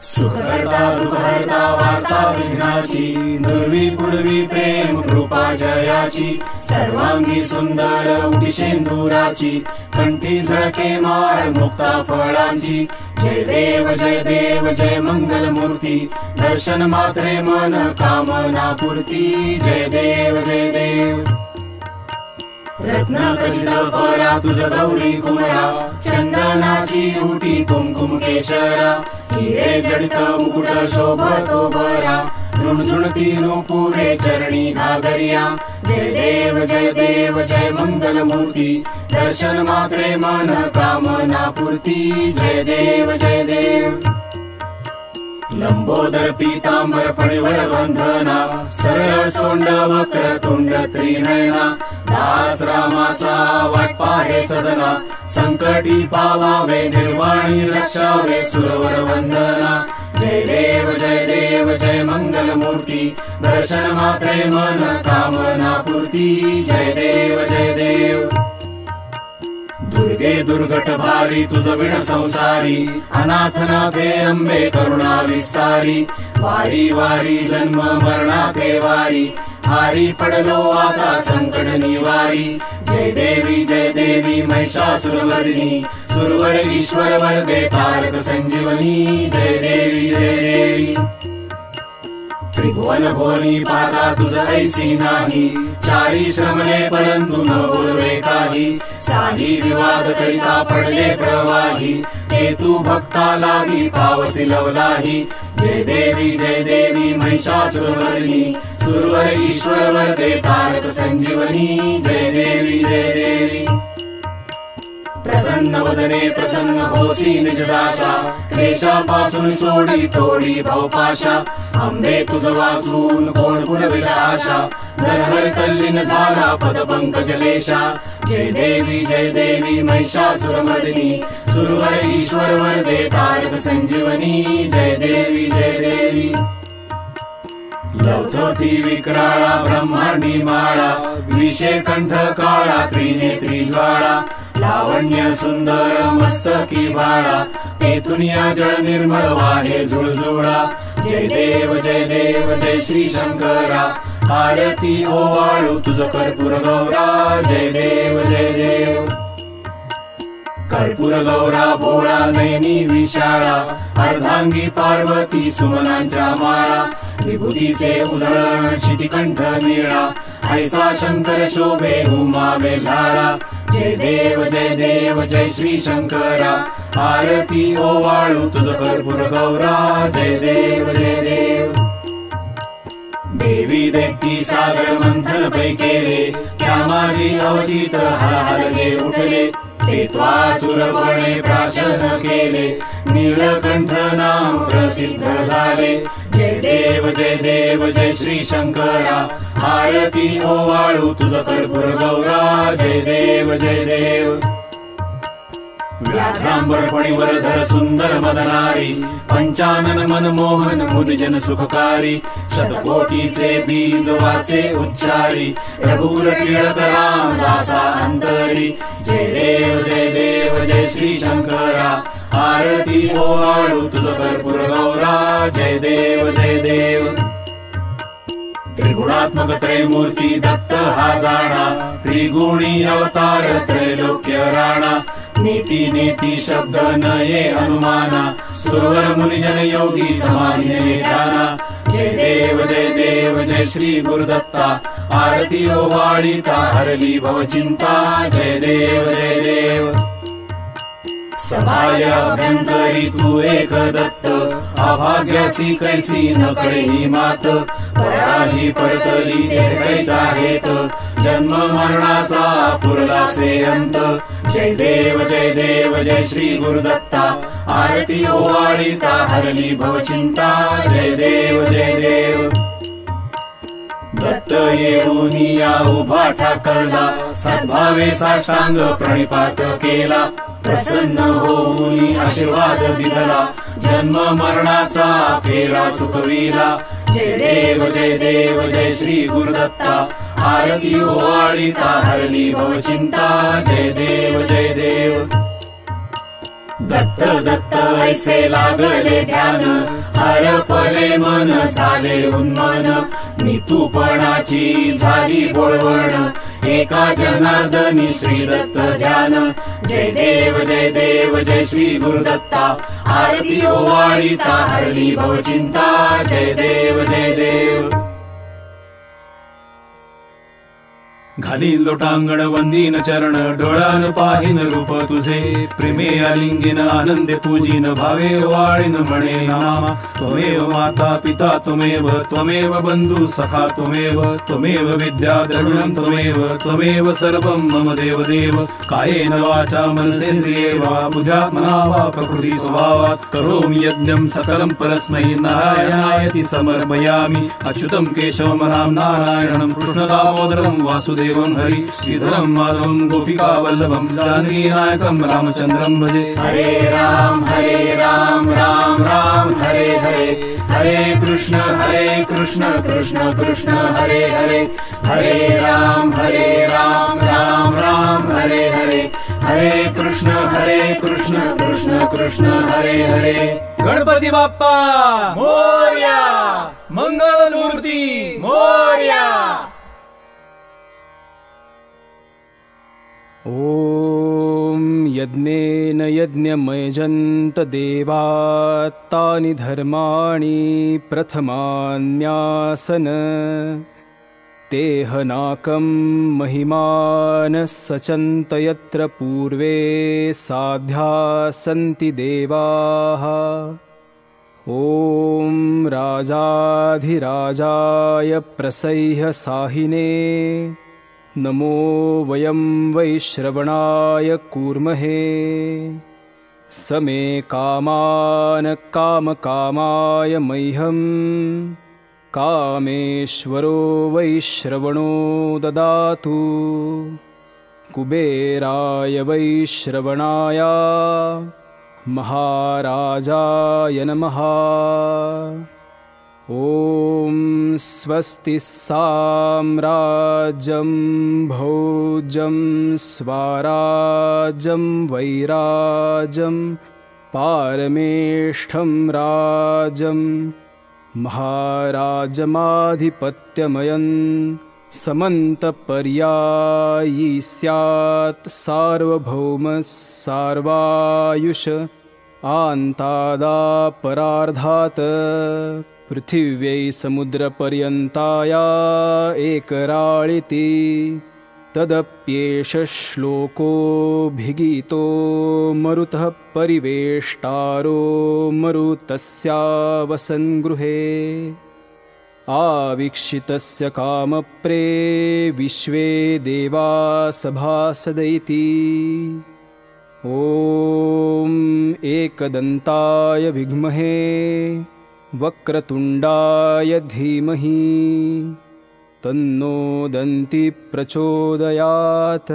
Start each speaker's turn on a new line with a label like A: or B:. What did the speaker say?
A: सुखहर्ता दुःखहर्ता वार्ता विघ्नाची, नुर्वी पूर्वी प्रेम कृपा जयाची, सर्वांगी सुंदर उडी शेंदुराची, कंठी झळके माळ मुक्ता फळांची। जय देव जय मंगल मूर्ती, दर्शन मात्रे मन कामना पूर्ती। जय देव रत्न खचित फरा तुझ गौरी कुमरा, चंदनाची उटी कुमकुम केशरा, हिरे जडित मुकुट शोभतो बरा, झुणझुणती नुपुरे चरणी घागरिया। जय देव जय मंगल मूर्ती, दर्शन मात्रे मन कामना पूर्ती। जय देव लंबोदर पीतांबर फणीवर वंदना, सरळ सोंड वक्र तुंड त्रिनयना, दास रामाचा वाट पाहे सदना, संकटी पावावे निर्वाणी रक्षावे सुरवर वंदना। जय देव जय मंगल मूर्ती, दर्शन मात्रे मन कामना पूर्ती। जय देव दुर्गे दुर्गट भारी तुझ विण संसारी, अनाथनाथे अंबे करुणा विस्तारी, वारी वारी जन्म मरणाते वारी, हारी पडलो आता संकट निवारी। जय देवी महिषासुरमर्दिनी, सुरवर ईश्वर वरदे तारक संजीवनी। जय देवी त्रिभुवन भुवनी पाहता तुझ ऐसी नाही, चारी श्रमले परंतु न बोलवे काही, साही विवाद करिता पडले प्रवाही, ते तू भक्ता लागी पावसी लवलाही। जय देवी महिषासुरमर्दिनी, सुरवर ईश्वर वरदे तारक संजीवनी। जय देवी प्रसन्न वदने प्रसन्न होसी निजदाशा, क्लेशापासून सोडी तोडी भवपाशा, अंबे तुझ वाचून कोण पुरविला आशा, नरहर तल्लीन झाला पद पंकजलेशा। जय देवी महिषासुरमर्दिनी, सुरवर ईश्वर वरदे तारक संजीवनी। जय देवी लवथोती विक्राळा ब्रह्मांडी माळा, विषे कंठ काळा त्रिनेत्री ज्वाळा, लावण्य सुंदर मस्तकी बाळा, तेथुनिया जळ निर्मळ वाहे झुळझुळा। जय देव जय श्री शंकरा, आरती ओवाळू तुझ कर्पूर गौरा। जय देव कर्पूर गौरा भोळा नयनी विशाळा, अर्धांगी पार्वती सुमनांच्या माळा, विभूतीचे उधळण शितिकंठ निळा, ऐसा शंकर शोभे उमावे लाळा। जय देव जय श्री शंकरा, आरती ओवाळू तुझ कर्पूर गौरा। जय देव देवी दैती सागर मंथन पै केले, त्या माझी अवचित हलहले उठले, ते त्वासुरपणे प्राशन केले, नीलकंठ नाम प्रसिद्ध झाले। जय देव जय श्री शंकरा, आरती ओवाळू तुझ कर्पूर गौरा। जय देव व्याघ्रांबर फणीवर धर सुंदर मदनारी, पंचानन मनमोहन मुनिजन सुखकारी, शतकोटीचे बीज वाचे उच्चारी, रघुवर टिळक रामदासा अंतरी। जय देव जय श्री शंकरा, आरती ओवाळू तुझ कर्पूर गौरा। जय देव त्रिगुणात्मक त्रयमूर्ती दत्त हा जाणा, त्रिगुणी अवतार त्रैलोक्य राणा, नीती शब्द नये अनुमाना, सुरवर मुनिजन योगी समाधी ध्याना। जय देव जय श्री गुरुदत्ता, आरती ओवाळीता हरली भवचिंता। जय देव सभाय अभ्यंतरी तू एक दत्त, अभाग्यासी कैसी न कळे ही मात, पराही परतली कैचा हेत, जन्म मरणाचा पुरलासे अंत। जय देव जय श्री गुरुदत्ता, आरती ओवाळीता हरली भवचिंता। जय देव दत्त येऊनिया उभा ठाकरला, सद्भावे साष्टांग प्रणिपात केला, प्रसन्न होऊन आशीर्वाद दिला, जन्म मरणाचा फेरा चुकविला। जय देव जय श्री गुरुदत्ता, आरती ओवाळीता हरली भवचिंता। जय देव दत्त ऐसे लागले ध्यान, सरपले मन झाले उन्मन, नितूपणाची झाली बोळवण, एका जनार्दनी श्री दत्त ध्यान। जय देव जय श्री गुरुदत्ता, आरती ओवाळीता हरली भवचिंता। जय देव जय देव।
B: घालीन लोटांगण वंदीन चरण, डोळान पाहिन रूप तुझे, प्रेमे आलिंगीन आनंदे पूजिन, भावे वाळीन म्हणे नामा। त्वमेव माता पिता त्वमेव, त्वमेव बंधु सखा त्वमेव, त्वमेव विद्या द्रविणं त्वमेव, त्वमेव सर्वं मम देव देव। कायेन वाचा मनसेन्द्रिये वा, बुद्ध्यात्मना वा प्रकृति स्वभावात्, करोमि यज्ञं सकलं परस्मै नारायणायति समर्पयामि। अच्युतं केशवं राम नारायणं, कृष्णदामोदरं वासुदेवं हरि, श्रीधरं माधवं गोपिका वल्लभं, जानकी नायकं रामचंद्रं भजे।
A: हरे राम राम राम हरे हरे, हरे कृष्ण कृष्ण कृष्ण हरे हरे, हरे राम राम राम हरे हरे, हरे कृष्ण कृष्ण कृष्ण हरे हरे।
B: गणपती बाप्पा मोरया, मंगल मूर्ती मोरया।
C: ॐ यज्ञेन यज्ञमयजन्त देवाः, तानि धर्माणि प्रथमान्यासन। तेहनाकं महिमानः सचन्त यत्र पूर्वे साध्या सन्ति देवाः। ॐ राजाधिराजाय प्रसह्य साहिने, नमो वयं वैश्रवणाय कूर्महे। समे कामान् कामकामाय मह्यं, कामेश्वरो वैश्रवणो ददातु। कुबेराय वैश्रवणाय महाराजाय नमः। ॐ स्वस्ति साम्राज्यं भोज्यं स्वाराज्यं वैराज्यं, पारमेष्ठं राज्यं महाराजमाधिपत्यमयं, समन्तपर्यायी स्यात् सार्वभौमः सार्वायुष, आन्तादापरार्धात् पृथिव्यै समुद्रपर्यन्ताया एकराळिति। तदप्येष श्लोकोऽभिगीतो मरुतः परिवेष्टारो मरुतस्यावसन्गृहे। आवीक्षितस्य कामप्रे विश्वे देवा सभासदैति। ॐ एकदन्ताय विद्महे वक्रतुण्डाय धीमहि, तन्नो दन्ति प्रचोदयात्।